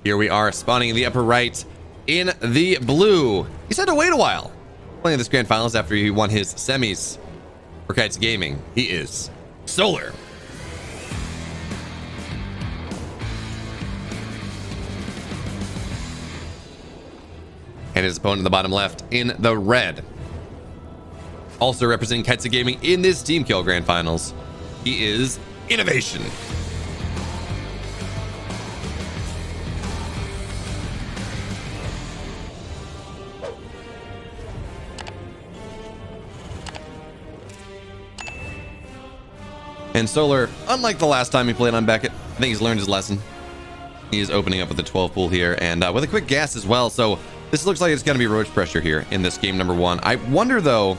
Here we are spawning in the upper right in the blue. He's had to wait a while playing this grand finals after he won his semis for Kites Gaming. He is Solar. And his opponent in the bottom left in the red, also representing Kites Gaming in this team kill grand finals, he is Innovation. And Solar, unlike the last time he played on Beckett, I think he's learned his lesson. He is opening up with a 12 pool here and with a quick gas as well. So this looks like it's going to be roach pressure here in this game number one. I wonder though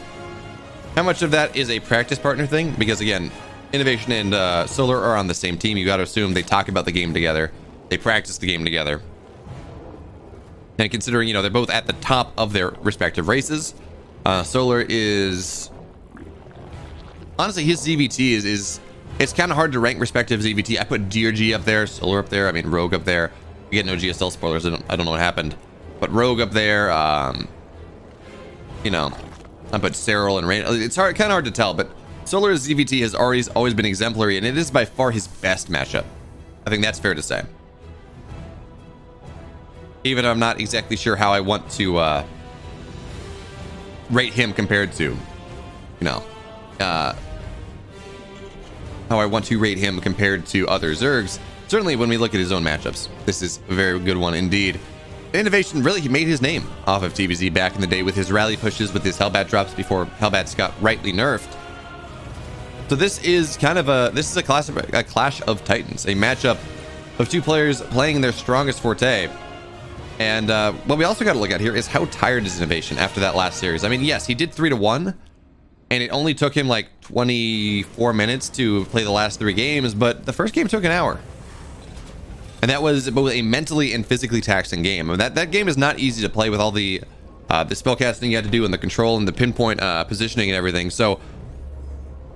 how much of that is a practice partner thing, because again, Innovation and Solar are on the same team. You got to assume they talk about the game together, they practice the game together, and considering, you know, they're both at the top of their respective races, Solar is honestly, his ZVT is it's kind of hard to rank respective ZVT. I put DRG up there, Solar up there, I mean Rogue up there. We get no GSL spoilers, I don't know what happened, but Rogue up there. You know, I put Cyril and Rain. It's kind of hard to tell, but Solar's ZVT has always been exemplary, and it is by far his best matchup. I think that's fair to say. Even if I'm not exactly sure how I want to rate him compared to, you know, how I want to rate him compared to other Zergs. Certainly when we look at his own matchups, this is a very good one indeed. Innovation, really, he made his name off of TBZ back in the day with his rally pushes, with his Hellbat drops before Hellbats got rightly nerfed. So this is kind of a clash of titans, a matchup of two players playing their strongest forte. And what we also got to look at here is how tired is Innovation after that last series. I mean, yes, he did 3-1, and it only took him like 24 minutes to play the last 3 games, but the first game took an hour. And that was both a mentally and physically taxing game. I mean, that game is not easy to play with all the spellcasting you had to do, and the control and the pinpoint positioning and everything. So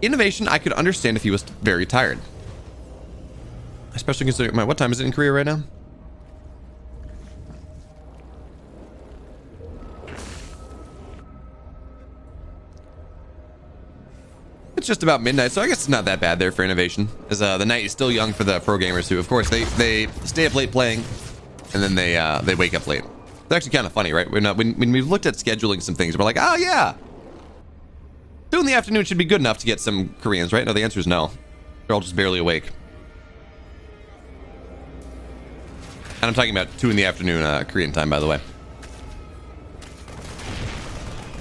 Innovation, I could understand if he was very tired, especially considering what time is it in Korea right now? It's just about midnight, so I guess it's not that bad there for Innovation, as the night is still young for the pro gamers who, of course, they stay up late playing, and then they wake up late. It's actually kind of funny, right? When we've looked at scheduling some things, we're like, oh yeah, 2 in the afternoon should be good enough to get some Koreans, right? No, the answer is no. They're all just barely awake. And I'm talking about 2 in the afternoon Korean time, by the way.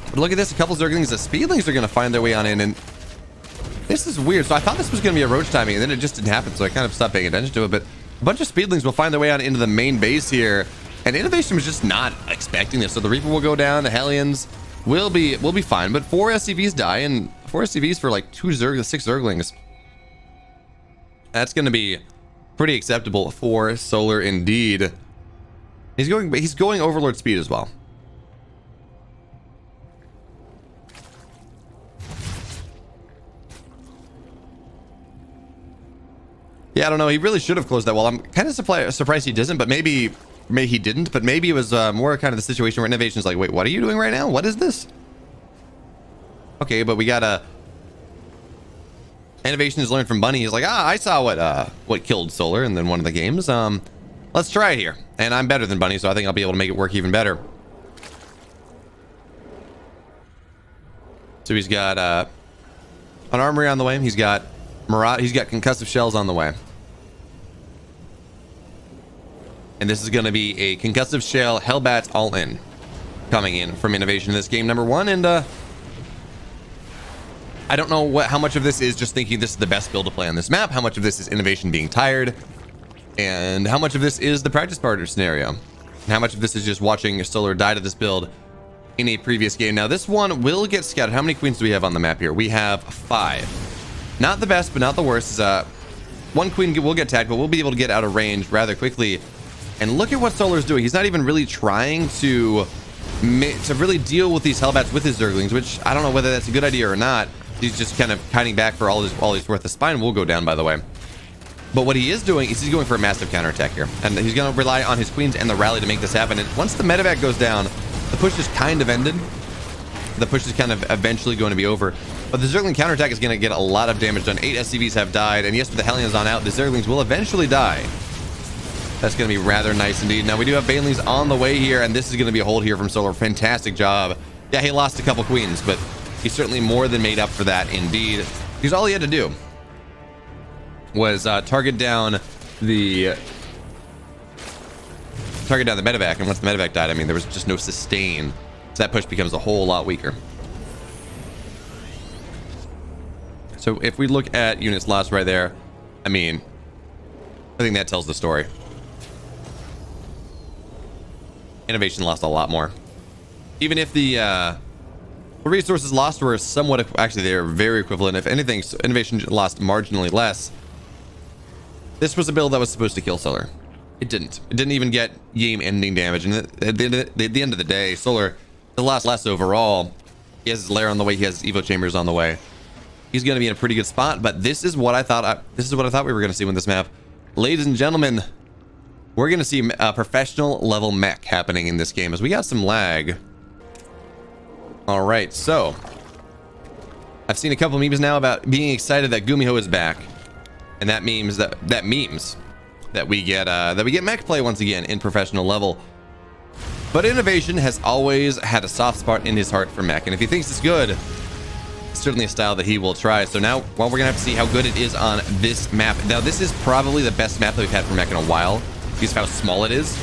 But look at this, a couple Zerglings. The Speedlings are going to find their way on in, and this is weird. So I thought this was going to be a roach timing, and then it just didn't happen, so I kind of stopped paying attention to it. But a bunch of Speedlings will find their way on into the main base here, and Innovation was just not expecting this. So the Reaper will go down, the Hellions will be fine, but 4 SCVs die, and 4 SCVs for like 6 Zerglings. That's going to be pretty acceptable for Solar indeed. He's going Overlord speed as well. Yeah, I don't know. He really should have closed that wall. I'm kind of surprised he doesn't, but maybe he didn't. But maybe it was more kind of the situation where Innovation's like, wait, what are you doing right now? What is this? Okay, but we got Innovation has learned from Bunny. He's like, I saw what killed Solar in one of the games. Let's try it here. And I'm better than Bunny, so I think I'll be able to make it work even better. So he's got an armory on the way. He's got he's got concussive shells on the way. And this is going to be a concussive shell Hellbat all in coming in from Innovation in this game number 1. And I don't know how much of this is just thinking this is the best build to play on this map, how much of this is Innovation being tired, and how much of this is the practice partner scenario, and how much of this is just watching Solar die to this build in a previous game. Now this one will get scouted. How many queens do we have on the map here? We have 5. Not the best, but not the worst. One queen will get tagged, but we'll be able to get out of range rather quickly. And look at what Solar's doing. He's not even really trying to really deal with these Hellbats with his Zerglings, which I don't know whether that's a good idea or not. He's just kind of hiding back for all he's worth. The spine will go down, by the way. But what he is doing is he's going for a massive counterattack here. And he's going to rely on his queens and the rally to make this happen. And once the medevac goes down, the push is kind of ended. The push is kind of eventually going to be over. But the Zergling counterattack is going to get a lot of damage done. 8 SCVs have died. And yes, with the Hellions on out, the Zerglings will eventually die. That's going to be rather nice indeed. Now, we do have Banelings on the way here. And this is going to be a hold here from Solar. Fantastic job. Yeah, he lost a couple queens, but he certainly more than made up for that indeed. Because all he had to do was target down the medevac, and once the medevac died, I mean, there was just no sustain, so that push becomes a whole lot weaker. So if we look at units lost right there, I mean, I think that tells the story. Innovation lost a lot more. Even if the resources lost were somewhat, actually they're very equivalent. If anything, Innovation lost marginally less. This was a build that was supposed to kill Solar. It didn't. It didn't even get game-ending damage. And at the end of the day, Solar lost less overall. He has his lair on the way. He has his Evo chambers on the way. He's going to be in a pretty good spot. But this is what I thought. This is what I thought we were going to see with this map, ladies and gentlemen. We're going to see a professional level mech happening in this game as we got some lag. All right, so I've seen a couple memes now about being excited that Gumiho is back. And that means that we get mech play once again in professional level. But Innovation has always had a soft spot in his heart for mech, and if he thinks it's good, it's certainly a style that he will try. So now, well, we're gonna have to see how good it is on this map. Now, this is probably the best map that we've had for mech in a while, because of how small it is.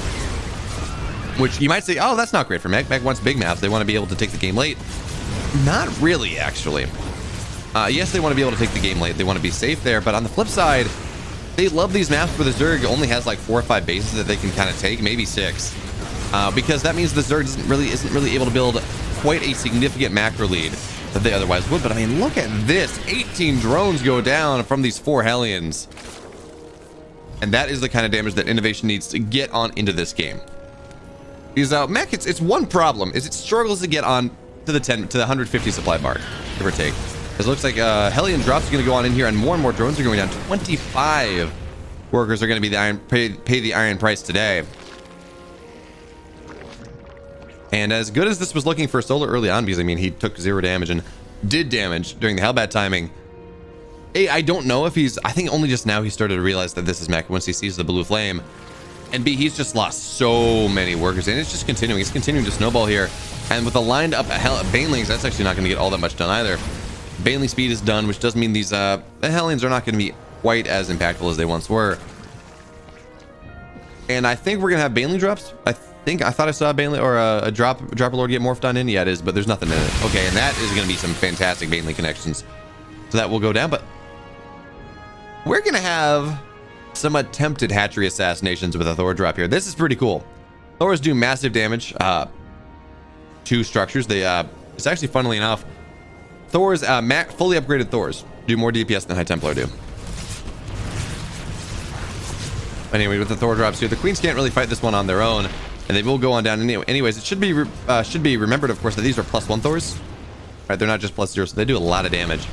Which you might say, oh, that's not great for mech. Mech wants big maps. They want to be able to take the game late. Not really, actually. Yes, they want to be able to take the game late. They want to be safe there. But on the flip side, they love these maps where the Zerg only has like 4 or 5 bases that they can kind of take, maybe 6. Because that means the Zerg isn't really able to build quite a significant macro lead that they otherwise would. But I mean, look at this. 18 drones go down from these 4 Hellions. And that is the kind of damage that Innovation needs to get on into this game. Because mech, it's one problem, is it struggles to get on to the 150 supply mark, give or take. It looks like Hellion drops are going to go on in here, and more drones are going down. 25 workers are going to be pay the iron price today. And as good as this was looking for Solar early on, because I mean he took 0 damage and did damage during the Hellbat timing. A, I don't know if I think only just now he started to realize that this is mech once he sees the blue flame. And B, he's just lost so many workers, and it's just continuing. He's continuing to snowball here. And with the lined up Banelings, that's actually not going to get all that much done either. Baneling speed is done, which does mean these the Hellions are not going to be quite as impactful as they once were. And I think we're going to have Baneling drops. I thought I saw a Baneling or a Dropper Lord get morphed on in. Yeah, it is, but there's nothing in it. Okay, and that is going to be some fantastic Baneling connections. So that will go down, but we're going to have some attempted hatchery assassinations with a Thor drop here. This is pretty cool. Thors do massive damage to structures. It's actually, funnily enough, Thors, fully upgraded Thors do more DPS than High Templar do. Anyway, with the Thor drops here, the Queens can't really fight this one on their own, and they will go on down anyway. Anyways, it should be remembered, of course, that these are +1 Thors. Right, they're not just +0, so they do a lot of damage.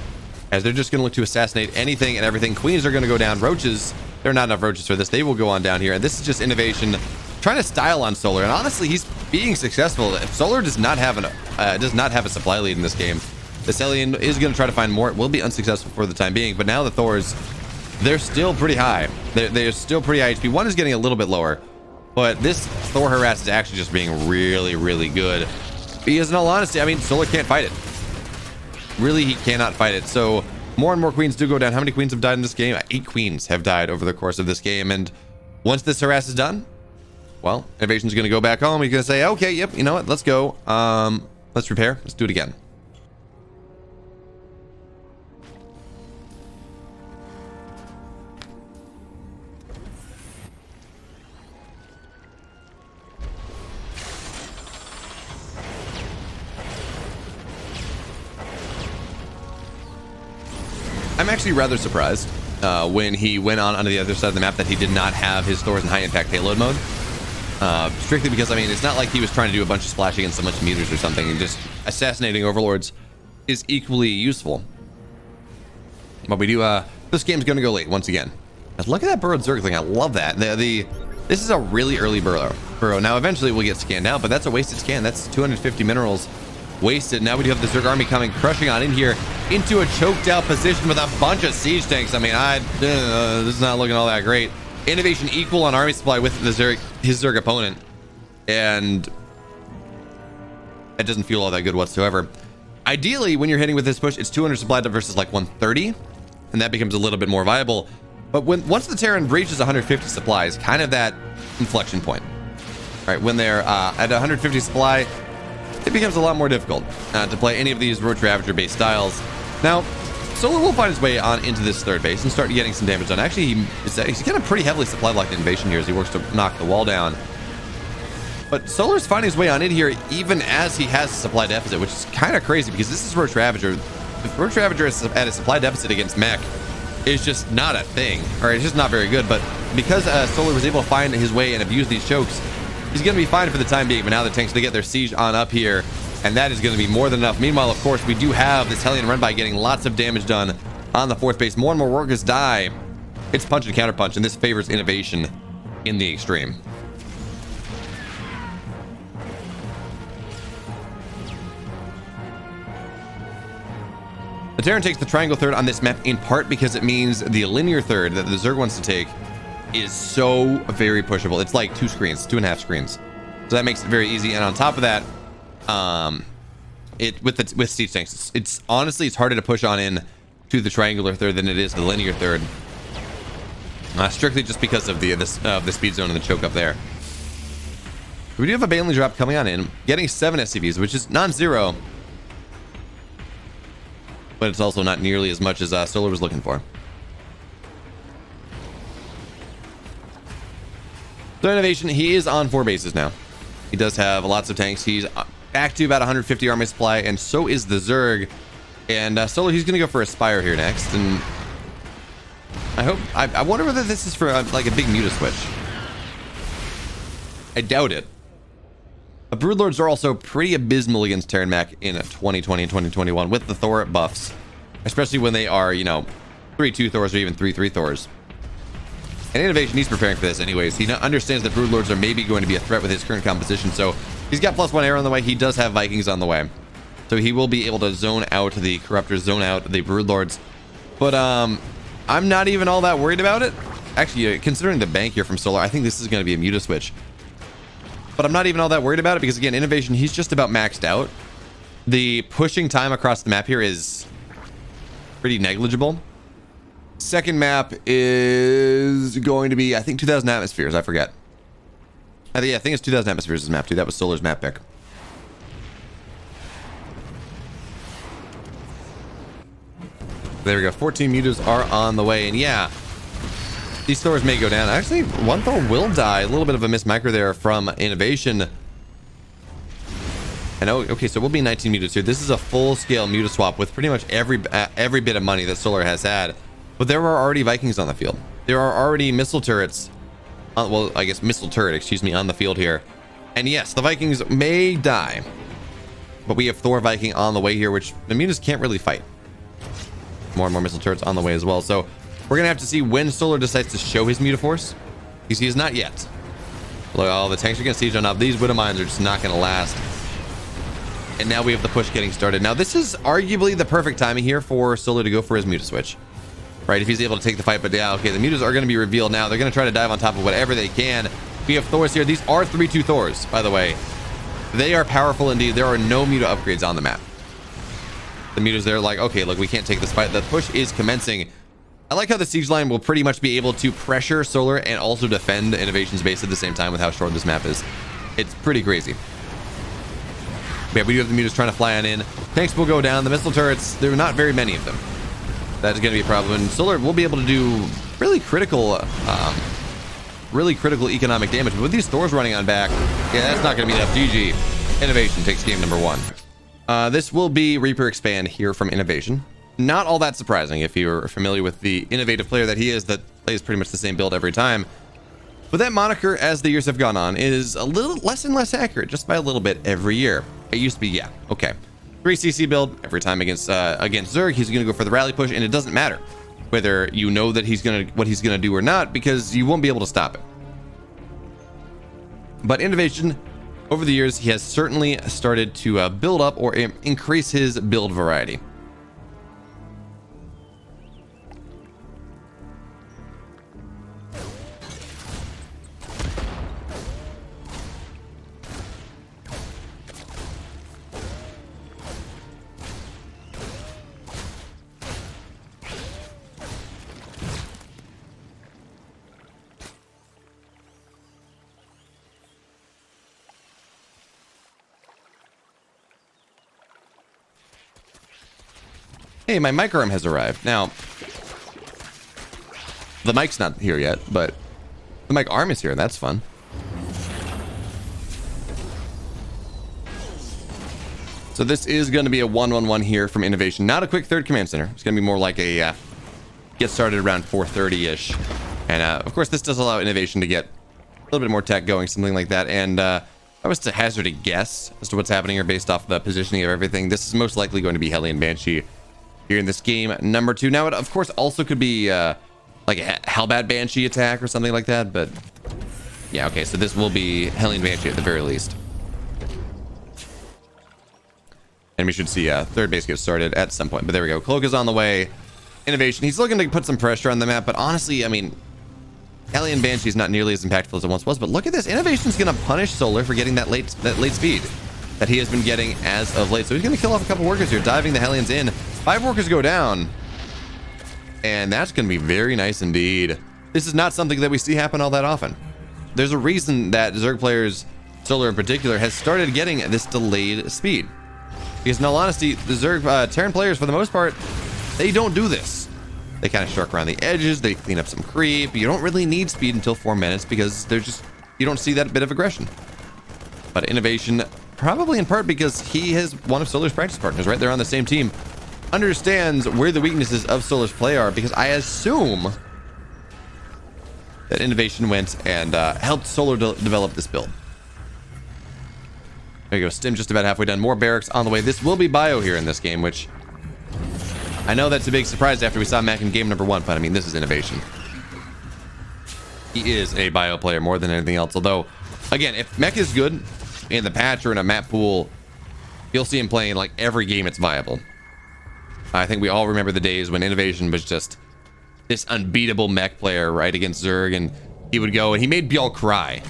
As they're just going to look to assassinate anything and everything. Queens are going to go down. Roaches, there are not enough roaches for this. They will go on down here, and this is just Innovation trying to style on Solar, and honestly, he's being successful. If Solar does not have a supply lead in this game, this Hellion is going to try to find more. It will be unsuccessful for the time being, but now the Thors, they're still pretty high. They're still pretty high HP. One is getting a little bit lower, but this Thor harass is actually just being really, really good. Because in all honesty, I mean, Solar can't fight it. Really, he cannot fight it. So more and more Queens do go down. How many Queens have died in this game? 8 Queens have died over the course of this game. And once this harass is done, well, Innovation's going to go back home. He's going to say, okay, yep, you know what? Let's go. Let's repair. Let's do it again. I'm actually rather surprised when he went on the other side of the map that he did not have his Thors in high impact payload mode. Strictly because, I mean, it's not like he was trying to do a bunch of splashing against a bunch of meters or something, and just assassinating overlords is equally useful. But we do, this game's going to go late once again. Look at that burrowed Zerg thing. I love that. This is a really early burrow. Now, eventually we'll get scanned out, but that's a wasted scan. That's 250 minerals wasted. Now we do have the Zerg army coming, crushing on in here into a choked out position with a bunch of siege tanks. I mean, this is not looking all that great. Innovation equal on army supply with the Zerg, his Zerg opponent, and that doesn't feel all that good whatsoever. Ideally, when you're hitting with this push, it's 200 supply versus like 130, and that becomes a little bit more viable. But once the Terran reaches 150 supplies, kind of that inflection point, right? When they're at 150 supply, it becomes a lot more difficult to play any of these Roach Ravager based styles. Now, Solar will find his way on into this third base and start getting some damage done. Actually, he's getting a pretty heavily supplied like invasion here as he works to knock the wall down. But Solar's finding his way on in here even as he has a supply deficit, which is kind of crazy because this is Roach Ravager. If Roach Ravager is at a supply deficit against mech, it's just not a thing, or it's just not very good. But because Solar was able to find his way and abuse these chokes, he's going to be fine for the time being. But now the tanks, they get their siege on up here, and that is going to be more than enough. Meanwhile, of course, we do have this Hellion run by getting lots of damage done on the fourth base. More and more workers die. It's punch and counter punch, and this favors innovation in the extreme. The Terran takes the triangle third on this map in part because it means the linear third that the Zerg wants to take is so very pushable. It's like 2 screens, 2.5 screens. So that makes it very easy. And on top of that, with siege tanks, it's honestly, it's harder to push on in to the triangular third than it is the linear third. Strictly just because of the speed zone and the choke up there. We do have a Baneling drop coming on in, getting 7 SCVs, which is non-zero. But it's also not nearly as much as Solar was looking for. So Innovation, he is on 4 bases now. He does have lots of tanks. He's back to about 150 army supply, and so is the Zerg. And Solar, he's going to go for a Spire here next. And I wonder whether this is for like a big Muta switch. I doubt it. But Broodlords are also pretty abysmal against Terran Mech in 2020 and 2021 with the Thor buffs, especially when they are, you know, 3-2 Thors or even 3-3 Thors. And Innovation, he's preparing for this anyways. He understands that Broodlords are maybe going to be a threat with his current composition, so he's got +1 arrow on the way. He does have Vikings on the way, so he will be able to zone out the Corruptors, zone out the Broodlords. But I'm not even all that worried about it. Actually, considering the bank here from Solar, I think this is going to be a Muta switch. But I'm not even all that worried about it because, again, Innovation, he's just about maxed out. The pushing time across the map here is pretty negligible. Second map is going to be, I think, 2,000 atmospheres. I forget. I think it's 2,000 atmospheres is map 2. That was Solar's map pick. There we go. 14 mutas are on the way. And yeah, these Thors may go down. Actually, one Thor will die. A little bit of a miss micro there from Innovation. And okay, so we'll be 19 mutas here. This is a full-scale muta swap with pretty much every bit of money that Solar has had. But there are already Vikings on the field. There are already missile turrets. Well, I guess missile turret, excuse me, on the field here. And yes, the Vikings may die. But we have Thor Viking on the way here, which the mutas can't really fight. More and more missile turrets on the way as well. So we're gonna have to see when Solar decides to show his Mutaforce, because he is not yet. Look, all the tanks are gonna siege on up. These Widow Mines are just not gonna last. And now we have the push getting started. Now this is arguably the perfect timing here for Solar to go for his Muta switch, right? If he's able to take the fight. But yeah, okay, the mutas are gonna be revealed now. They're gonna try to dive on top of whatever they can. We have Thors here. These are 3-2 Thors, by the way. They are powerful indeed. There are no Muta upgrades on the map. The mutas, they're like, okay, look, we can't take this fight. The push is commencing. I like how the siege line will pretty much be able to pressure Solar and also defend Innovation's base at the same time with how short this map is. It's pretty crazy. Yeah, we do have the mutas trying to fly on in. Tanks will go down. The missile turrets, there are not very many of them. That's going to be a problem. And Solar will be able to do really critical economic damage. But with these Thors running on back, yeah, that's not going to be enough. GG. Innovation takes game number 1. This will be Reaper Expand here from Innovation. Not all that surprising if you're familiar with the innovative player that he is, that plays pretty much the same build every time. But that moniker, as the years have gone on, is a little less and less accurate, just by a little bit every year. It used to be, yeah, okay, 3 CC build every time against Zerg. He's going to go for the rally push, and it doesn't matter. whether you know that what he's gonna do or not, because you won't be able to stop it. But innovation, over the years, he has certainly started to build up or increase his build variety. Hey, my mic arm has arrived. Now, the mic's not here yet, but the mic arm is here, and that's fun. So this is going to be a 1-1-1 here from Innovation. Not a quick third command center. It's going to be more like a get started around 4:30-ish. And of course, this does allow Innovation to get a little bit more tech going, something like that. And I was to hazard a guess as to what's happening here based off the positioning of everything. This is most likely going to be Hellion Banshee here in this game number 2. Now, it of course also could be like a Hellbat Banshee attack or something like that, but yeah, okay, so this will be Hellion Banshee at the very least. And we should see third base get started at some point, but there we go. Cloak is on the way. Innovation, he's looking to put some pressure on the map, but honestly, I mean, Hellion Banshee is not nearly as impactful as it once was, but look at this. Innovation's gonna punish Solar for getting that late speed that he has been getting as of late. So he's gonna kill off a couple workers here, diving the Hellions in. 5 workers go down, and that's going to be very nice indeed. This is not something that we see happen all that often. There's a reason that Zerg players, Solar in particular, has started getting this delayed speed. Because in all honesty, the Zerg Terran players, for the most part, they don't do this. They kind of shark around the edges, they clean up some creep. You don't really need speed until 4 minutes because you don't see that bit of aggression. But Innovation, probably in part because he is one of Solar's practice partners, right? They're on the same team. Understands where the weaknesses of Solar's play are, because I assume that Innovation went and helped Solar develop this build. There you go. Stim just about halfway done. More barracks on the way. This will be bio here in this game, which I know that's a big surprise after we saw Mac in game number 1, but I mean, this is Innovation. He is a bio player more than anything else. Although, again, if Mech is good in the patch or in a map pool, you'll see him playing like every game it's viable. I think we all remember the days when Innovation was just this unbeatable mech player, right, against Zerg, and he would go and he made Bjork cry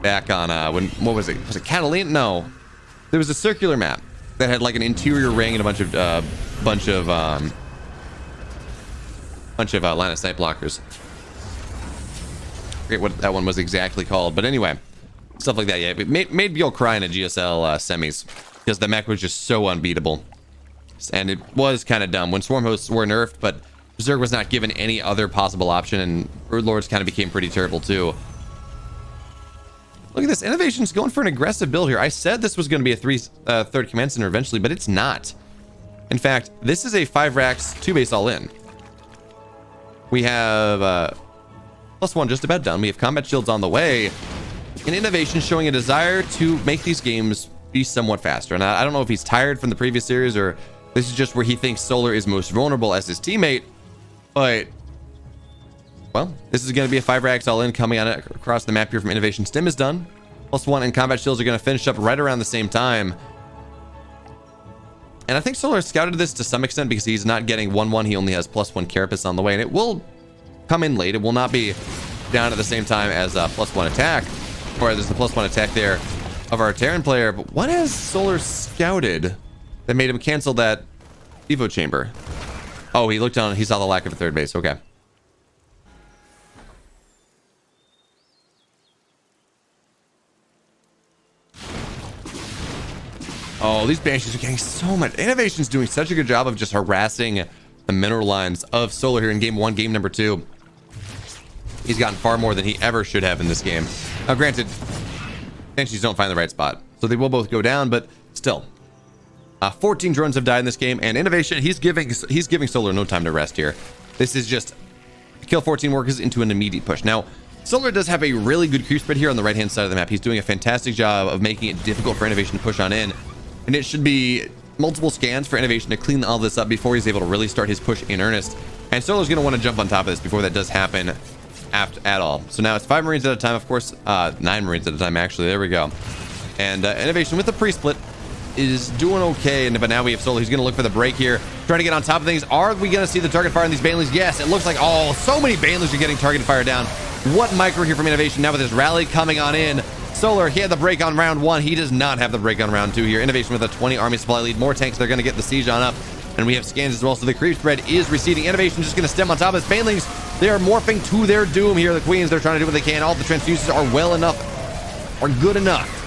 back on what was it? Was it Catalina? No, there was a circular map that had like an interior ring and a bunch of line of sight blockers. I forget what that one was exactly called, but anyway, stuff like that. Yeah, it made Bjork cry in a GSL semis because the mech was just so unbeatable. And it was kind of dumb when Swarm Hosts were nerfed, but Zerg was not given any other possible option, and Brood Lords kind of became pretty terrible too. Look at this. Innovation's going for an aggressive build here. I said this was going to be a third command center eventually, but it's not. In fact, this is a 5 racks 2 base all in. We have +1 just about done. We have combat shields on the way. And Innovation showing a desire to make these games be somewhat faster. And I don't know if he's tired from the previous series or this is just where he thinks Solar is most vulnerable as his teammate, but well, this is going to be a 5 racks all in coming on across the map here from Innovation. Stim is done. +1 and combat shields are going to finish up right around the same time. And I think Solar scouted this to some extent because he's not getting 1-1. He only has +1 carapace on the way, and it will come in late. It will not be down at the same time as +1 attack, or there's the +1 attack there of our Terran player. But what has Solar scouted that made him cancel that Evo chamber? Oh, he looked down and he saw the lack of a third base. Okay. Oh, these Banshees are getting so much. Innovation's doing such a good job of just harassing the mineral lines of Solar here in game 1, game number 2. He's gotten far more than he ever should have in this game. Now, granted, Banshees don't find the right spot, so they will both go down, but still. 14 drones have died in this game, and Innovation, he's giving Solar no time to rest here. This is just kill 14 workers into an immediate push. Now, Solar does have a really good creep spread here on the right-hand side of the map. He's doing a fantastic job of making it difficult for Innovation to push on in, and it should be multiple scans for Innovation to clean all this up before he's able to really start his push in earnest. And Solar's going to want to jump on top of this before that does happen at all. So now it's 5 Marines at a time, of course. 9 Marines at a time, actually. There we go. And Innovation with the pre-split is doing okay. But now we have Solar. He's going to look for the break here, trying to get on top of things. Are we going to see the target fire on these Banelings? Yes, it looks like, oh, so many Banelings are getting target fire down. What micro here from Innovation now with his rally coming on in. Solar, he had the break on round 1. He does not have the break on round 2 here. Innovation with a 20 army supply lead. More tanks. They're going to get the siege on up. And we have scans as well, so the creep spread is receding. Innovation just going to stem on top of his Banelings. They are morphing to their doom here. The Queens, they're trying to do what they can. All the transfuses are well enough, or good enough.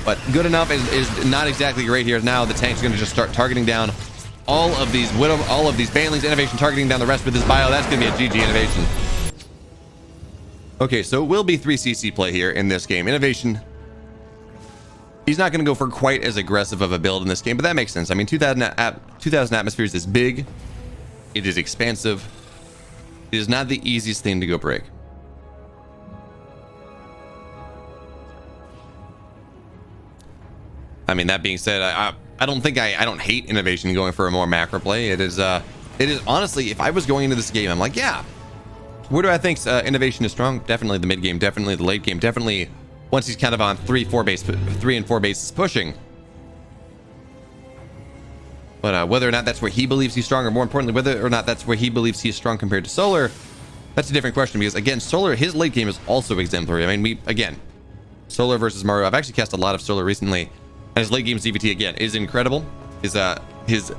But good enough is not exactly great here. Now the tank's going to just start targeting down all of these Banelings. Innovation targeting down the rest with his bio. That's going to be a GG Innovation. Okay, so it will be 3cc play here in this game. Innovation, he's not going to go for quite as aggressive of a build in this game, but that makes sense. I mean, 2000 atmospheres is big. It is expansive. It is not the easiest thing to go break. I mean, that being said, I don't think I don't hate Innovation going for a more macro play. It is honestly, if I was going into this game, I'm like, yeah, where do I think Innovation is strong? Definitely the mid game, definitely the late game, definitely once he's kind of on 3 and 4 bases pushing. But whether or not that's where he believes he's strong, or more importantly, whether or not that's where he believes he's strong compared to Solar, that's a different question. Because again, Solar, his late game is also exemplary. I mean, Solar versus Maru. I've actually cast a lot of Solar recently, and his late game CVT again is incredible. His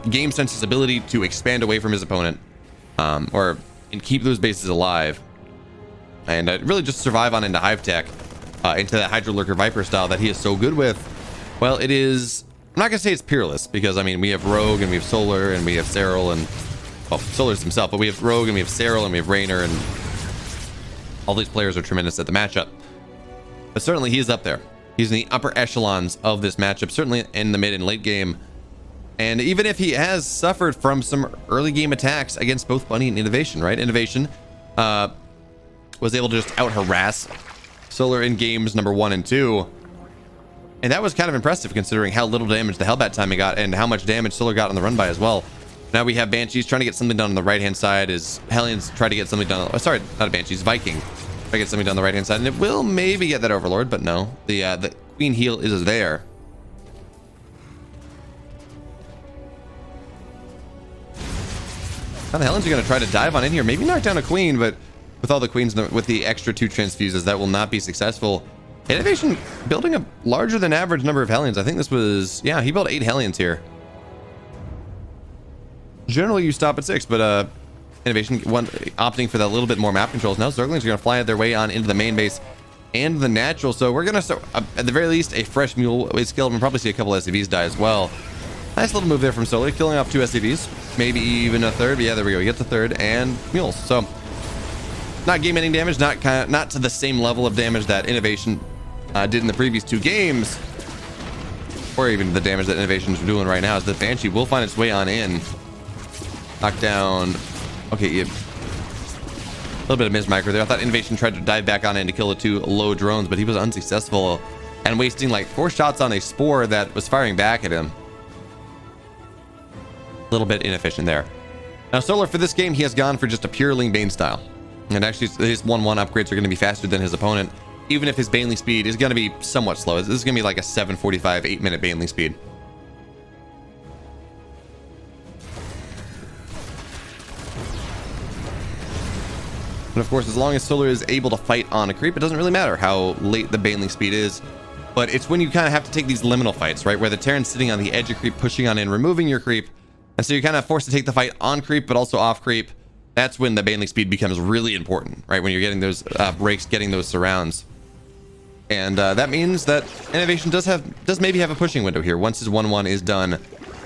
game sense's ability to expand away from his opponent, and keep those bases alive, and really just survive on into Hive Tech, into that Hydro Lurker Viper style that he is so good with. Well, it is, I'm not gonna say it's peerless, because I mean, we have Rogue and we have Solar and we have Cyril, and well, Solar's himself, but we have Rogue and we have Cyril and we have Raynor, and all these players are tremendous at the matchup. But certainly he is up there. He's in the upper echelons of this matchup, certainly in the mid and late game. And even if he has suffered from some early game attacks against both Bunny and Innovation, right? Innovation was able to just out harass Solar in games number 1 and 2. And that was kind of impressive considering how little damage the Hellbat timing got and how much damage Solar got on the run by as well. Now we have Banshees trying to get something done on the right hand side as Hellions try to get something done. Oh, sorry, not a Banshees, Viking. Try to get something done on the right hand side, and it will maybe get that Overlord, but no. The Queen heal is there. Now the Hellions are going to try to dive on in here, maybe knock down a Queen, but with all the Queens, with the extra 2 transfuses, that will not be successful. Innovation building a larger than average number of Hellions. I think this was, yeah, he built 8 Hellions here. Generally you stop at 6, but Innovation opting for that little bit more map controls. Now Zerglings are going to fly their way on into the main base and the natural, so we're going to start, at the very least, a fresh mule is killed. We'll probably see a couple SCVs die as well. Nice little move there from Solar, killing off 2 SCVs, maybe even a third. But yeah, there we go. He gets the third and mules. So not game ending damage, not to the same level of damage that Innovation did in the previous 2 games, or even the damage that Innovation's doing right now. As the Banshee will find its way on in, knock down. Okay, yeah. A little bit of miss micro there. I thought Innovation tried to dive back on in to kill the 2 low drones, but he was unsuccessful and wasting like 4 shots on a Spore that was firing back at him. A little bit inefficient there. Now Solar for this game, he has gone for just a pure Ling Bane style, and actually his 1-1 upgrades are going to be faster than his opponent, even if his Baneling speed is going to be somewhat slow. This is going to be like a 7:45, 8-minute Baneling speed. And of course, as long as Solar is able to fight on a creep, it doesn't really matter how late the Baneling speed is. But it's when you kind of have to take these liminal fights, right? Where the Terran's sitting on the edge of creep, pushing on in, removing your creep. And so you're kind of forced to take the fight on creep, but also off creep. That's when the Baneling speed becomes really important, right? When you're getting those breaks, getting those surrounds. And that means that Innovation does maybe have a pushing window here once his 1-1 is done.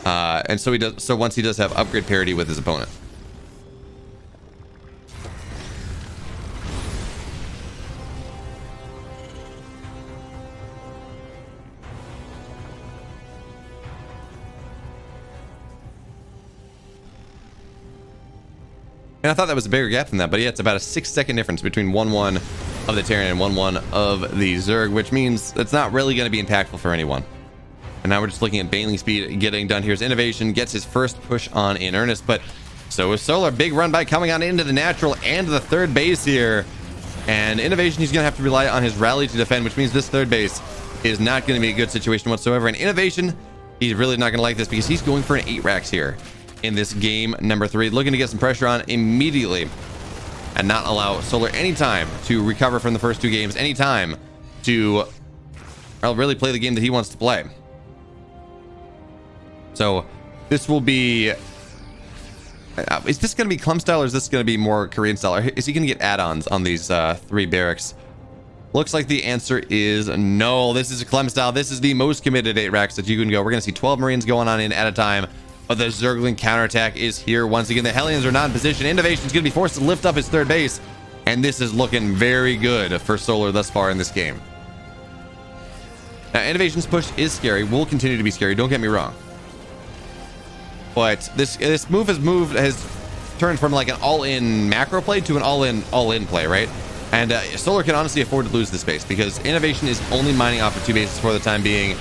And so once he does have upgrade parity with his opponent. And I thought that was a bigger gap than that, but yeah, it's about a 6-second difference between 1-1 of the Terran and 1-1 of the Zerg, which means it's not really going to be impactful for anyone. And now we're just looking at Baneling speed getting done. Here's Innovation, gets his first push on in earnest, but So with Solar, big run by coming on into the natural and the third base here. And Innovation, he's going to have to rely on his rally to defend, which means this third base is not going to be a good situation whatsoever. And Innovation, he's really not going to like this because he's going for an 8 racks here in this game number 3, looking to get some pressure on immediately and not allow Solar any time to recover from the first 2 games, any time to really play the game that he wants to play. So this will be, is this going to be Clum style or is this going to be more Korean style? Or is he going to get add-ons on these 3 barracks? Looks like the answer is no. This is a Clem style. This is the most committed 8 racks that you can go. We're going to see 12 Marines going on in at a time. But the Zergling counterattack is here once again. The Hellions are not in position. Innovation is going to be forced to lift up his third base. And this is looking very good for Solar thus far in this game. Now, Innovation's push is scary. Will continue to be scary. Don't get me wrong. But this move has turned from like an all-in macro play to an all-in play, right? And Solar can honestly afford to lose this base because Innovation is only mining off of 2 bases for the time being.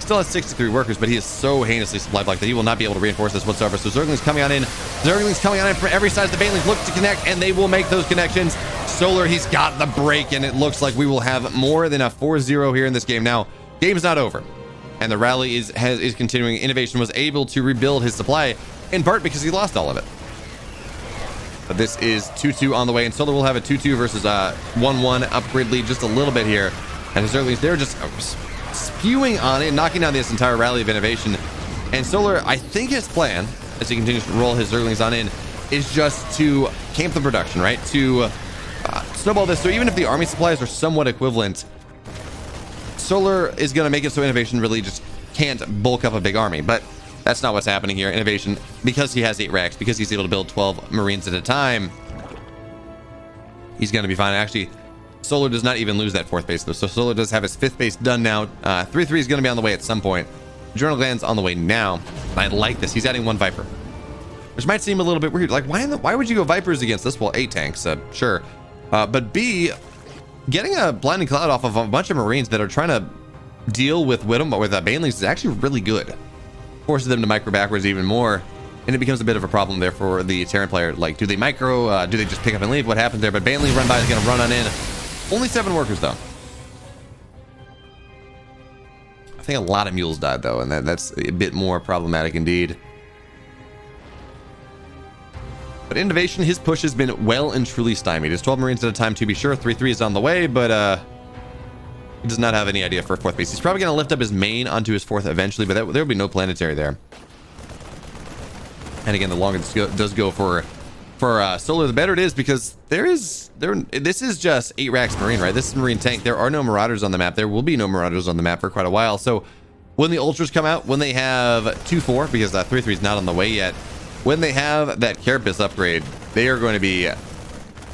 Still has 63 workers, but he is so heinously supply blocked that he will not be able to reinforce this whatsoever. So Zergling's coming on in. Zergling's coming on in from every side. The Banelings look to connect, and they will make those connections. Solar, he's got the break, and it looks like we will have more than a 4-0 here in this game. Now, game's not over, and the rally is continuing. Innovation was able to rebuild his supply, in part because he lost all of it. But this is 2-2 on the way, and Solar will have a 2-2 versus 1-1 upgrade lead just a little bit here. And his Zerglings, they're just spewing on it, knocking down this entire rally of Innovation. And Solar, I think his plan, as he continues to roll his Zerglings on in, is just to camp the production, right? To snowball this. So even if the army supplies are somewhat equivalent, Solar is going to make it so Innovation really just can't bulk up a big army. But that's not what's happening here. Innovation, because he has 8 racks, because he's able to build 12 Marines at a time, he's going to be fine. Actually, Solar does not even lose that 4th base, though. So Solar does have his 5th base done now. 3-3 is going to be on the way at some point. Journal Gland's on the way now. I like this. He's adding 1 Viper, which might seem a little bit weird. Like, why would you go Vipers against this? Well, A tanks, sure. But B, getting a Blinding Cloud off of a bunch of Marines that are trying to deal with Banelings is actually really good. Forces them to micro backwards even more, and it becomes a bit of a problem there for the Terran player. Like, do they micro? Do they just pick up and leave? What happens there? But Baneling run by is going to run on in. Only 7 workers, though. I think a lot of mules died, though, and that's a bit more problematic indeed. But Innovation, his push has been well and truly stymied. It's 12 Marines at a time, to be sure. 3-3 is on the way, but he does not have any idea for a 4th base. He's probably going to lift up his main onto his 4th eventually, but there will be no planetary there. And again, the longer this does go for Solar, the better it is, because this is just 8 racks Marine, right? This is Marine tank. There are no Marauders on the map. There will be no Marauders on the map for quite a while. So when the Ultras come out, when they have 2-4, because that 3-3 is not on the way yet, when they have that Carapace upgrade, they are going to be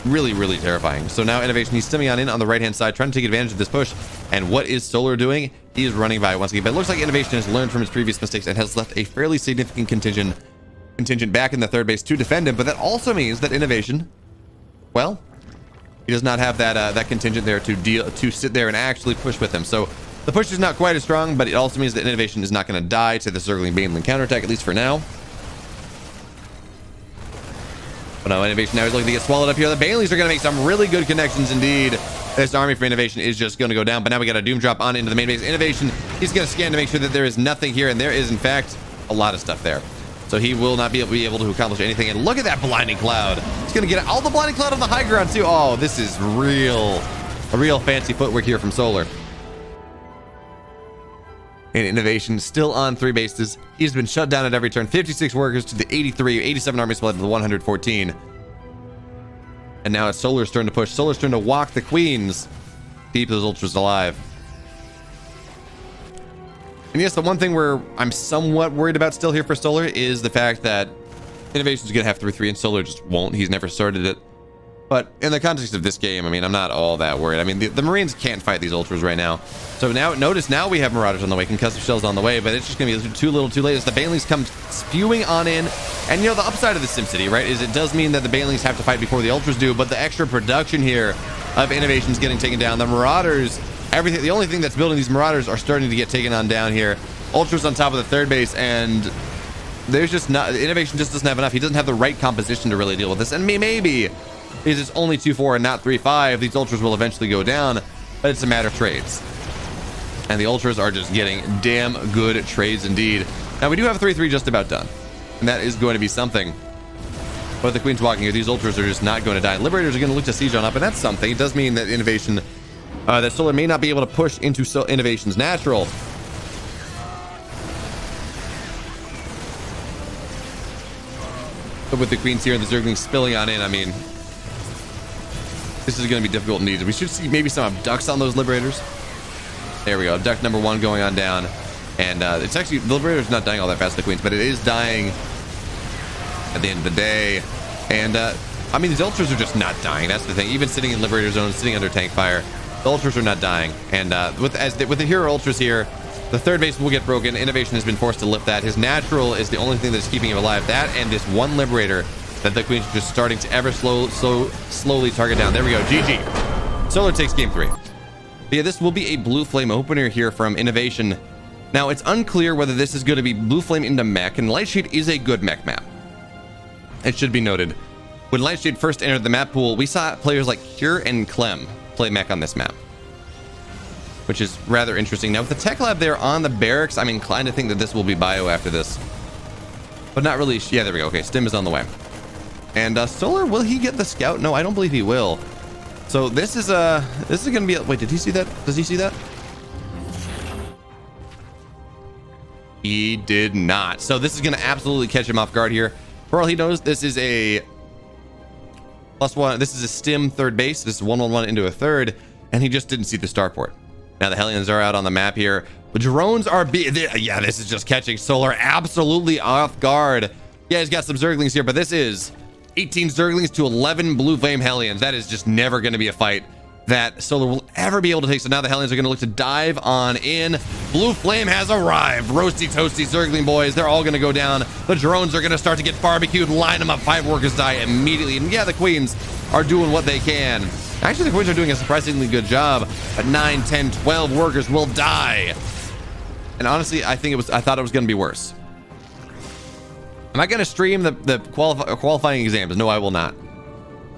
really, really terrifying. So now Innovation, he's stemming on in on the right-hand side, trying to take advantage of this push. And what is Solar doing? He is running by once again. But it looks like Innovation has learned from his previous mistakes and has left a fairly significant contingent back in the 3rd base to defend him. But that also means that Innovation, well, he does not have that contingent there to sit there and actually push with him. So the push is not quite as strong, but it also means that Innovation is not going to die to the Zergling Baneling counterattack, at least for now. But no, Innovation now is looking to get swallowed up here. The Banelings are going to make some really good connections indeed. This army for Innovation is just going to go down. But now we got a Doom Drop on into the main base. Innovation, he's going to scan to make sure that there is nothing here. And there is, in fact, a lot of stuff there. So he will not be able to accomplish anything. And look at that Blinding Cloud. He's going to get all the Blinding Cloud on the high ground, too. Oh, this is a real fancy footwork here from Solar. And Innovation still on 3 bases. He's been shut down at every turn. 56 workers to the 87 army split to the 114. And now it's Solar's turn to push. Solar's turn to walk the Queens. Keep those Ultras alive. And yes, the one thing where I'm somewhat worried about still here for Solar is the fact that Innovation's going to have 3-3 and Solar just won't. He's never started it. But in the context of this game, I mean, I'm not all that worried. I mean, the Marines can't fight these Ultras right now. So now, notice now we have Marauders on the way, concussive shells on the way, but it's just going to be too little too late as the Banelings come spewing on in. And, you know, the upside of the SimCity, right, is it does mean that the Banelings have to fight before the Ultras do, but the extra production here of Innovation's getting taken down. The Marauders, everything, the only thing that's building these Marauders are starting to get taken on down here. Ultras on top of the 3rd base, and there's just not, innovation just doesn't have enough. He doesn't have the right composition to really deal with this. And maybe is it's only 2-4 and not 3-5. These ultras will eventually go down, but it's a matter of trades. And the ultras are just getting damn good trades indeed. Now we do have 3-3 just about done, and that is going to be something. But the queen's walking here. These ultras are just not going to die. Liberators are going to look to siege on up, and that's something. It does mean that innovation, that Solar may not be able to push into innovation's natural. But with the queens here and the zerglings spilling on in, I mean, this is going to be difficult indeed. We should see maybe some abducts on those liberators. There we go. Abduct number 1 going on down. And it's actually, the liberator's not dying all that fast, the queens, but it is dying at the end of the day. And I mean, these ultras are just not dying. That's the thing. Even sitting in liberator zone, sitting under tank fire, the ultras are not dying. And with the hero ultras here, the third base will get broken. Innovation has been forced to lift that. His natural is the only thing that's keeping him alive. That and this one liberator that the queens are just starting to ever slowly target down. There we go. GG. Solar takes game 3. But yeah, this will be a blue flame opener here from Innovation. Now, it's unclear whether this is going to be blue flame into mech, and Lightshade is a good mech map. It should be noted. When Lightshade first entered the map pool, we saw players like Cure and Clem play mech on this map, which is rather interesting. Now, with the tech lab there on the barracks, I'm inclined to think that this will be bio after this, but not really. Yeah, there we go. Okay, Stim is on the way. And Solar, will he get the scout? No, I don't believe he will. So this is gonna be, wait, did he see that? Does he see that? He did not. So this is gonna absolutely catch him off guard here. For all he knows, this is a +1. This is a Stim third base. This is 1-1-1 into a third, and he just didn't see the starport. Now the Hellions are out on the map here. The drones are yeah, this is just catching Solar absolutely off guard. Yeah, he's got some Zerglings here, but this is 18 Zerglings to 11 Blue Flame Hellions. That is just never going to be a fight that Solar will ever be able to take. So now the Hellions are going to look to dive on in. Blue Flame has arrived. Roasty toasty Zergling boys. They're all going to go down. The drones are going to start to get barbecued. Line them up. 5 workers die immediately. And yeah, the queens are doing what they can. Actually, the queens are doing a surprisingly good job. But 9, 10, 12 workers will die. And honestly, I thought it was going to be worse. Am I going to stream the qualifying exams? No, I will not.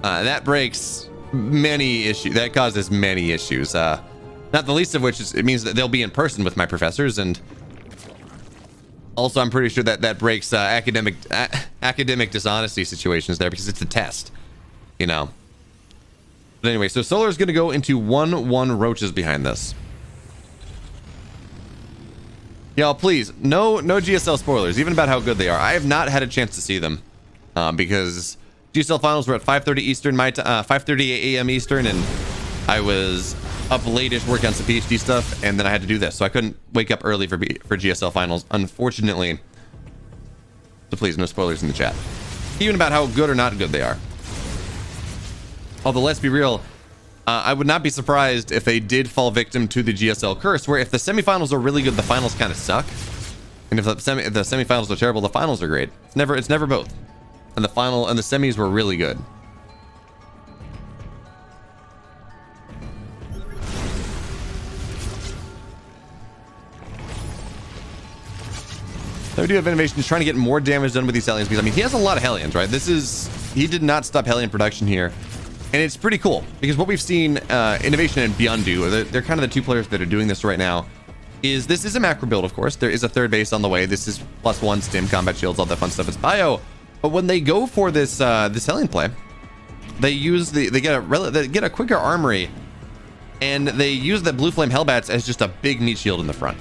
That breaks many issues. That causes many issues. Not the least of which is it means that they'll be in person with my professors, and also I'm pretty sure that breaks academic dishonesty situations there because it's a test, you know. But anyway, so Solar is going to go into 1-1 roaches behind this. Y'all, please, no GSL spoilers, even about how good they are. I have not had a chance to see them because GSL finals were at 5:30 Eastern, 5:30 a.m. Eastern, and I was up late-ish working on some PhD stuff, and then I had to do this, so I couldn't wake up early for GSL finals, unfortunately. So please, no spoilers in the chat, even about how good or not good they are. Although, let's be real, I would not be surprised if they did fall victim to the GSL curse, where if the semifinals are really good, the finals kind of suck, and if the semifinals are terrible, the finals are great. It's never both. And the final and the semis were really good. So we do have Innovation. He's trying to get more damage done with these Hellions because I mean he has a lot of Hellions, right? He did not stop Hellion production here. And it's pretty cool because what we've seen Innovation and Beyond do, they're kind of the two players that are doing this right now, is this is a macro build, of course. There is a third base on the way. This is +1 Stim, combat shields, all that fun stuff. It's bio. But when they go for this this Hellion play, they get a quicker armory, and they use the Blue Flame Hellbats as just a big meat shield in the front.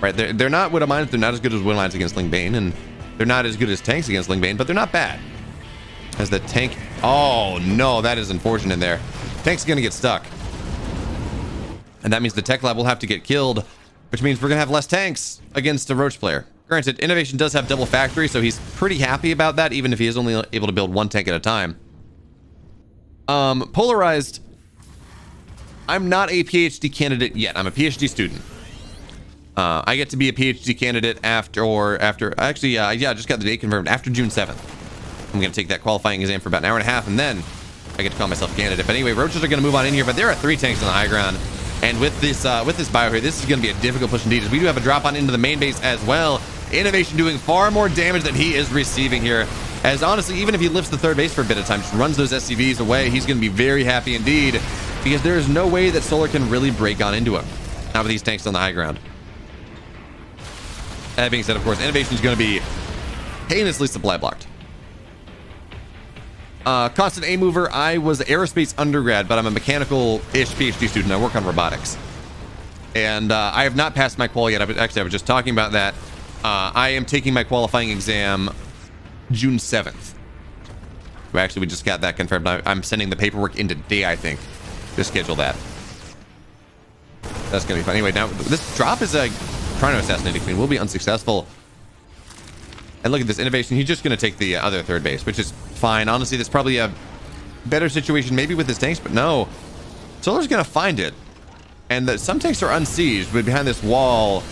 Right? They're not Widow Mines. They're not as good as Widow Mines against Ling Bane, and they're not as good as tanks against Ling Bane, but they're not bad. As the tank, oh no, that is unfortunate there. Tank's gonna get stuck, and that means the tech lab will have to get killed, which means we're gonna have less tanks against a Roach player. Granted, Innovation does have double factory, so he's pretty happy about that, even if he is only able to build 1 tank at a time. Polarized, I'm not a PhD candidate yet. I'm a PhD student. I get to be a PhD candidate after actually, yeah, I just got the date confirmed, after June 7th. I'm going to take that qualifying exam for about an hour and a half, and then I get to call myself a candidate. But anyway, Roaches are going to move on in here, but there are 3 tanks on the high ground. And with this bio here, this is going to be a difficult push indeed, as we do have a drop on into the main base as well. Innovation doing far more damage than he is receiving here. As honestly, even if he lifts the third base for a bit of time, just runs those SCVs away, he's going to be very happy indeed, because there is no way that Solar can really break on into him. Not with these tanks on the high ground. That being said, of course, Innovation is going to be heinously supply blocked. Constant A mover. I was aerospace undergrad, but I'm a mechanical-ish PhD student. I work on robotics. And I have not passed my qual yet. Actually, I was just talking about that. I am taking my qualifying exam June 7th. Actually, we just got that confirmed. I'm sending the paperwork in today, I think, to schedule that. That's going to be fun. Anyway, now this drop is a trying to assassinate a queen. Will be unsuccessful. And look at this Innovation. He's just going to take the other third base, which is fine. Honestly, that's probably a better situation maybe with his tanks, but no. Solar's going to find it. And some tanks are unsieged, but behind this wall.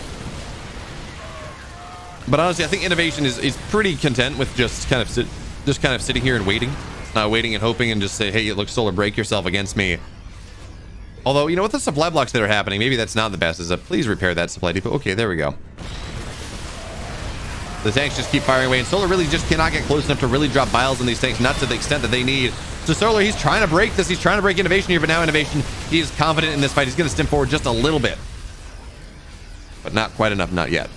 But honestly, I think Innovation is pretty content with just kind of sitting here and waiting. Waiting and hoping and just say, hey, look, Solar, break yourself against me. Although, you know, with the supply blocks that are happening, maybe that's not the best. Please repair that supply depot. Okay, there we go. The tanks just keep firing away, and Solar really just cannot get close enough to really drop biles on these tanks, not to the extent that they need. So Solar, he's trying to break this. He's trying to break Innovation here, but now Innovation, he is confident in this fight. He's going to stem forward just a little bit. But not quite enough, not yet.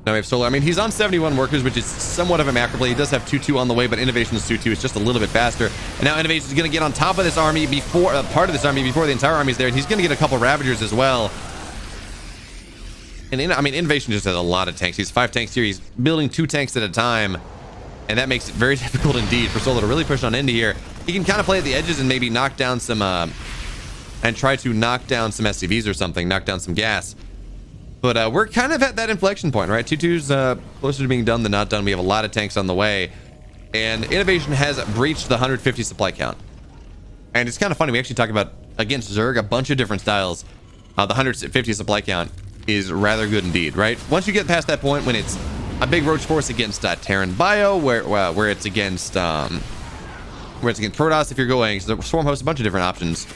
Now we have Solar. I mean, he's on 71 workers, which is somewhat of a macro play. He does have 2-2 on the way, but Innovation's 2-2 is just a little bit faster. And now Innovation is going to get on top of this army before part of this army before the entire army is there, and he's going to get a couple Ravagers as well. And I mean, Innovation just has a lot of tanks. He's 5 tanks here. He's building 2 tanks at a time, and that makes it very difficult indeed for Solar to really push on into here. He can kind of play at the edges and maybe knock down some and try to knock down some SCVs or something, knock down some gas. But we're kind of at that inflection point, right? 2-2's closer to being done than not done. We have a lot of tanks on the way. And Innovation has breached the 150 supply count. And it's kind of funny. We actually talk about, against Zerg, a bunch of different styles. The 150 supply count is rather good indeed, right? Once you get past that point when it's a big roach force against Terran Bio, where it's against Protoss, if you're going, so the Swarm hosts a bunch of different options.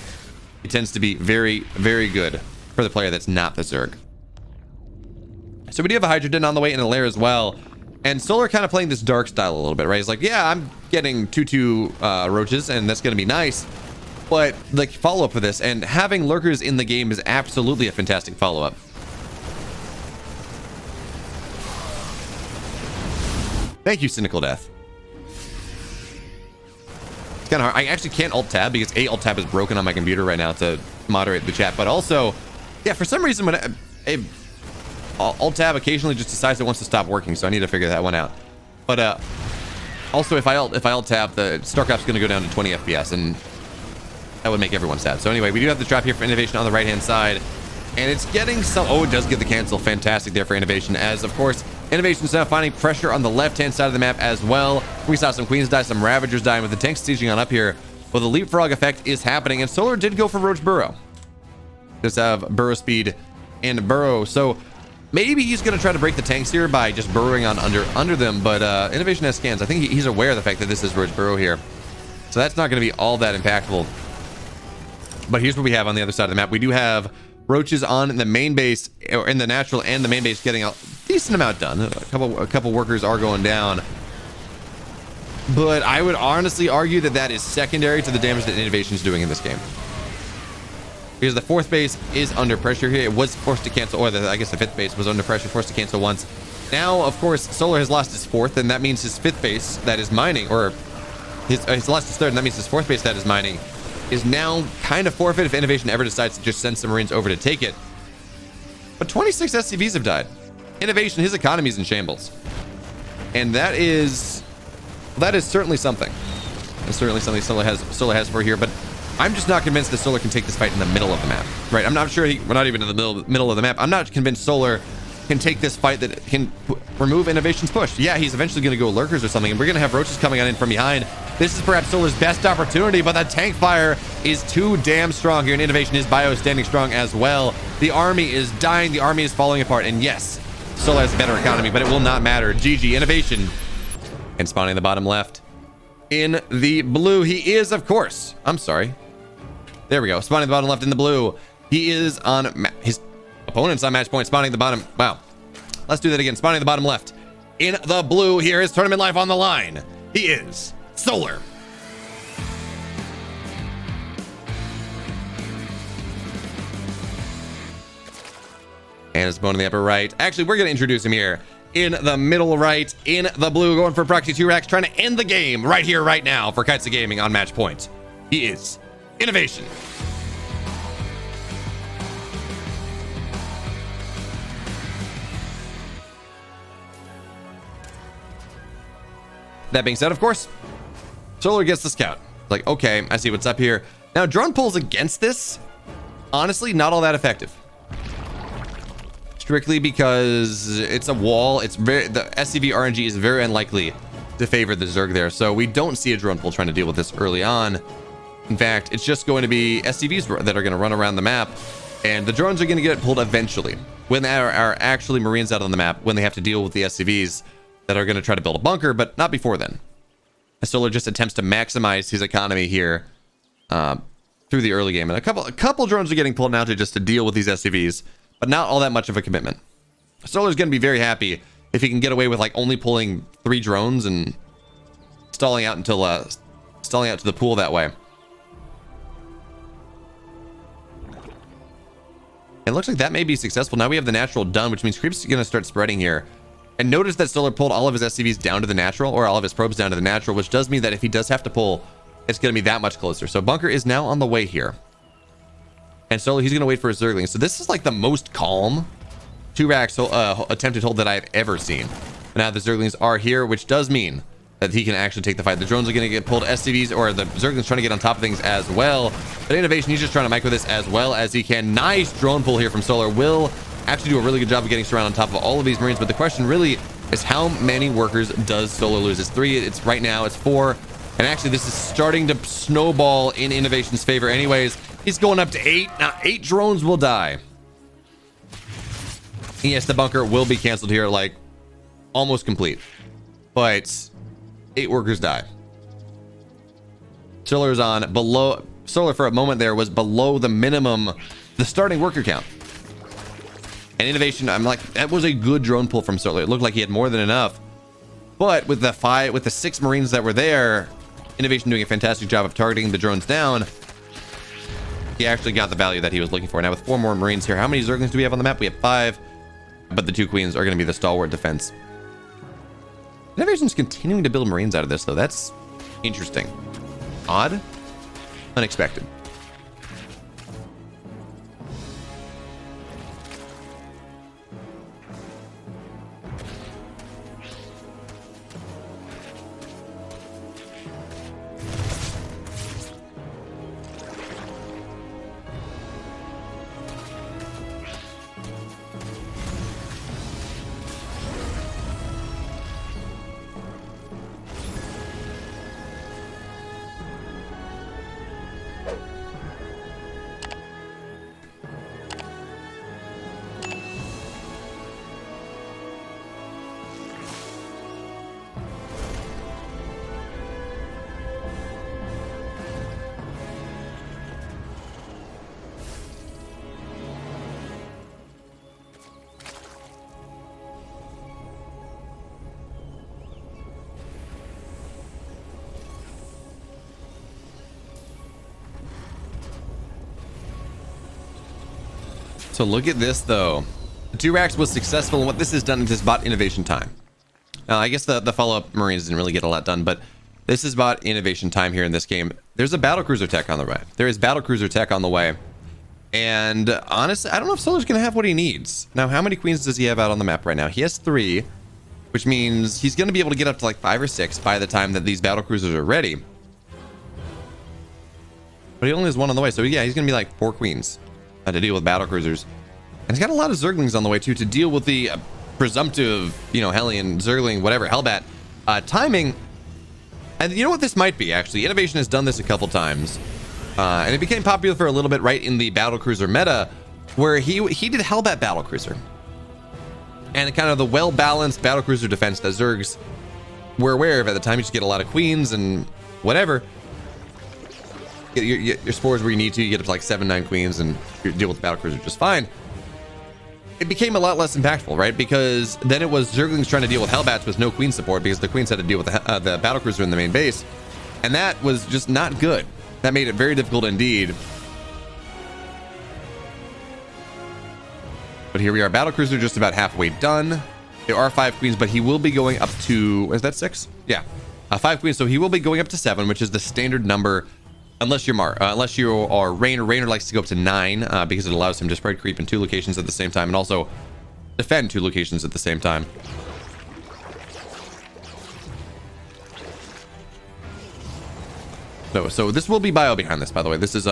It tends to be very, very good for the player that's not the Zerg. So we do have a Hydrogen on the way and a Lair as well. And Solar kind of playing this dark style a little bit, right? He's like, yeah, I'm getting 2-2 roaches, and that's going to be nice. But the follow-up for this, and having lurkers in the game is absolutely a fantastic follow-up. Thank you, Cynical Death. It's kind of hard. I actually can't Alt-Tab because Alt-Tab is broken on my computer right now to moderate the chat. But also, yeah, for some reason, when Alt-Tab occasionally just decides it wants to stop working, so I need to figure that one out. But also, if I Alt-Tab, the StarCraft's going to go down to 20 FPS, and that would make everyone sad. So anyway, we do have the drop here for Innovation on the right-hand side, and it's getting some... Oh, it does get the cancel. Fantastic there for Innovation, as, of course, Innovation's now finding pressure on the left-hand side of the map as well. We saw some Queens die, some Ravagers dying with the tanks sieging on up here. Well, the leapfrog effect is happening, and Solar did go for Roach Burrow. Just have Burrow Speed and Burrow, so... Maybe he's going to try to break the tanks here by just burrowing on under them, but Innovation has scans. I think he's aware of the fact that this is Roach Burrow here. So that's not going to be all that impactful. But here's what we have on the other side of the map. We do have Roaches on the main base, or in the natural and the main base, getting a decent amount done. A couple workers are going down. But I would honestly argue that that is secondary to the damage that Innovation is doing in this game. Because the 4th base is under pressure here. It was forced to cancel, or I guess the 5th base was under pressure, forced to cancel once. Now, of course, Solar has lost his 4th, and that means his 5th base that is mining, or he's lost his 3rd, and that means his 4th base that is mining is now kind of forfeit if Innovation ever decides to just send some Marines over to take it. But 26 SCVs have died. Innovation, his economy is in shambles. And that is certainly something. That's certainly something Solar has for here, but I'm just not convinced that Solar can take this fight in the middle of the map, right? I'm not sure we're not even in the middle of the map. I'm not convinced Solar can take this fight that can remove Innovation's push. Yeah, he's eventually going to go Lurkers or something, and we're going to have Roaches coming on in from behind. This is perhaps Solar's best opportunity, but the tank fire is too damn strong here, and Innovation is bio standing strong as well. The army is dying. The army is falling apart, and yes, Solar has a better economy, but it will not matter. GG, innovation. And spawning in the bottom left. In the blue, he is, of course. I'm sorry. There we go. Spawning in the bottom left in the blue. He is on his opponent's on match point. Spawning the bottom. Wow. Let's do that again. Spawning the bottom left. In the blue, here is tournament life on the line. He is Solar. And his opponent in the upper right. Actually, we're going to introduce him here. In the middle right, in the blue, going for proxy 2 racks, trying to end the game right here, right now for Kites of Gaming on match point. He is Innovation. That being said, of course, Solar gets the scout. Like, okay, I see what's up here. Now, drone pulls against this, honestly, not all that effective. Strictly because it's a wall. It's very, the SCV RNG is very unlikely to favor the Zerg there. So we don't see a drone pull trying to deal with this early on. In fact, it's just going to be SCVs that are going to run around the map, and the drones are going to get pulled eventually when there are actually Marines out on the map, when they have to deal with the SCVs that are going to try to build a bunker, but not before then. Solar just attempts to maximize his economy here through the early game, and a couple drones are getting pulled now to deal with these SCVs, but not all that much of a commitment. Solar's going to be very happy if he can get away with like only pulling 3 drones and stalling out until stalling out to the pool that way. It looks like that may be successful. Now we have the natural done, which means creep's going to start spreading here. And notice that Solar pulled all of his SCVs down to the natural, or all of his probes down to the natural, which does mean that if he does have to pull, it's going to be that much closer. So bunker is now on the way here. And Solar, he's going to wait for his Zergling. So this is like the most calm 2 racks attempted hold that I've ever seen. Now the Zerglings are here, which does mean that he can actually take the fight. The drones are going to get pulled. SCVs, or the Zerglings, trying to get on top of things as well. But Innovation, he's just trying to micro this as well as he can. Nice drone pull here from Solar. Will actually do a really good job of getting surrounded on top of all of these Marines. But the question really is, how many workers does Solar lose? It's 3. It's right now. It's 4. And actually, this is starting to snowball in Innovation's favor anyways. He's going up to 8. Now, 8 drones will die. Yes, the bunker will be canceled here, like almost complete. But 8 workers die. Solar's on below. Solar for a moment there was below the minimum, the starting worker count. And Innovation, I'm like, that was a good drone pull from Solar. It looked like he had more than enough. But with the 6 Marines that were there, Innovation doing a fantastic job of targeting the drones down. He actually got the value that he was looking for. Now with 4 more Marines here, how many Zerglings do we have on the map? We have 5, but the 2 Queens are going to be the stalwart defense. Innovation's continuing to build Marines out of this, though. That's interesting. Odd. Unexpected. So look at this, though. The 2 racks was successful, and what this has done is this bought Innovation time. Now, I guess the follow-up Marines didn't really get a lot done, but this has bought Innovation time here in this game. There's a battlecruiser tech on the way. There is battlecruiser tech on the way. And honestly, I don't know if Solar's going to have what he needs. Now, how many Queens does he have out on the map right now? He has 3, which means he's going to be able to get up to like 5 or 6 by the time that these battlecruisers are ready. But he only has 1 on the way, so yeah, he's going to be like 4 Queens to deal with battlecruisers. And he's got a lot of Zerglings on the way too to deal with the presumptive, you know, Hellion, Zergling, whatever, Hellbat timing. And you know what this might be, actually? Innovation has done this a couple times. And it became popular for a little bit right in the battlecruiser meta, where he did Hellbat battlecruiser. and kind of the well-balanced battlecruiser defense that Zergs were aware of at the time. You just get a lot of queens and whatever. Get your spores where you need to. You get up to like 7-9 queens and you deal with the battlecruiser just fine. It became a lot less impactful, right? Because then it was Zerglings trying to deal with Hellbats with no queen support because the queens had to deal with the battlecruiser in the main base. And that was just not good. That made it very difficult indeed. But here we are, battlecruiser just about halfway done. There are 5 queens, but he will be going up to, is that 6? Yeah, 5 queens. So he will be going up to 7, which is the standard number, unless you're unless you are Raynor. Raynor likes to go up to 9 because it allows him to spread creep in 2 locations at the same time and also defend 2 locations at the same time. So this will be bio behind this, by the way. This is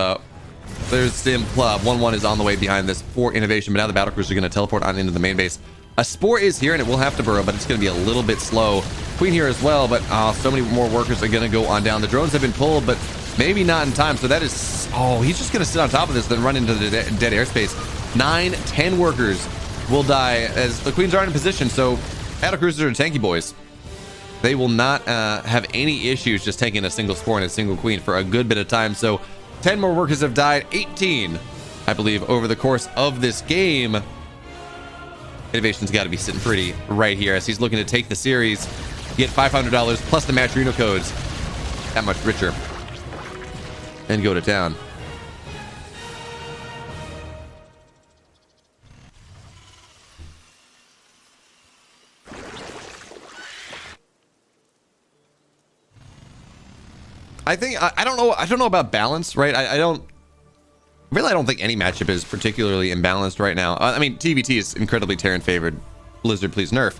there's Sim Club 1-1 is on the way behind this for innovation, but now the battlecruisers are going to teleport on into the main base. A spore is here and it will have to burrow, but it's going to be a little bit slow. Queen here as well, but so many more workers are going to go on down. The drones have been pulled, but maybe not in time. So that is, oh, he's just going to sit on top of this, then run into the dead airspace. 9-10 workers will die as the queens are in position. So battlecruisers are tanky boys. They will not have any issues just taking a single spore and a single queen for a good bit of time. So 10 more workers have died, 18, I believe, over the course of this game. Innovation's got to be sitting pretty right here as he's looking to take the series, get $500 plus the match Reno codes, that much richer, and go to town. I think I don't know about balance, right? I don't think any matchup is particularly imbalanced right now. I mean, TVT is incredibly Terran favored. Blizzard, please nerf.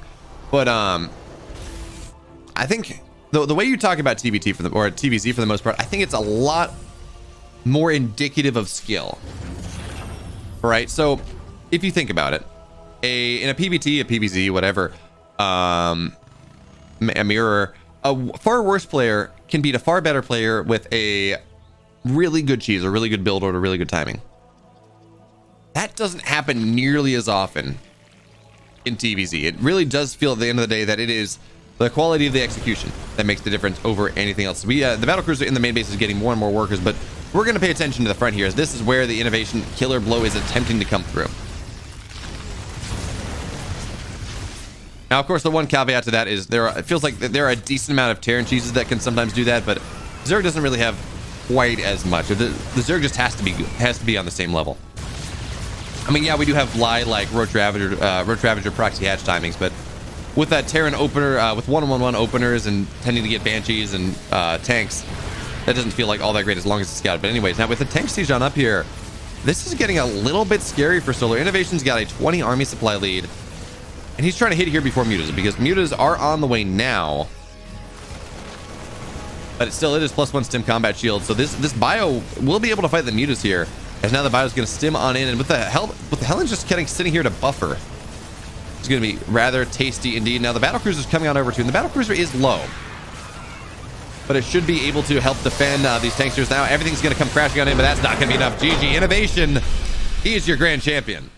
But I think the way you talk about TVT or TVZ for the most part, I think it's a lot more indicative of skill, right? So if you think about it, in a PVT, a PVZ, whatever, a mirror, a far worse player can beat a far better player with a really good cheese, a really good build order, really good timing. That doesn't happen nearly as often in TVZ. It really does feel at the end of the day that it is the quality of the execution that makes the difference over anything else. The battlecruiser in the main base is getting more and more workers, but we're going to pay attention to the front here, as this is where the innovation killer blow is attempting to come through. Now, of course, the one caveat to that is it feels like there are a decent amount of Terran cheeses that can sometimes do that, but Zerg doesn't really have quite as much. The Zerg just has to be on the same level. I mean, yeah, we do have like Roach Ravager proxy hatch timings, but with that Terran opener, with 1-1-1 openers and tending to get Banshees and tanks, that doesn't feel like all that great as long as it's scouted. But anyways, now with the tank siege on up here, this is getting a little bit scary for Solar. Innovation's got a 20 army supply lead, and he's trying to hit here before mutas, because mutas are on the way now. But it is +1 stim combat shield, so this bio will be able to fight the mutas here, as now the bio's going to stim on in, and with the Hellion just sitting here to buffer, it's going to be rather tasty indeed. Now the battlecruiser is coming on over too, and the battlecruiser is low, but it should be able to help defend these tanksters. Now everything's going to come crashing on in, but that's not going to be enough. GG Innovation, he is your grand champion.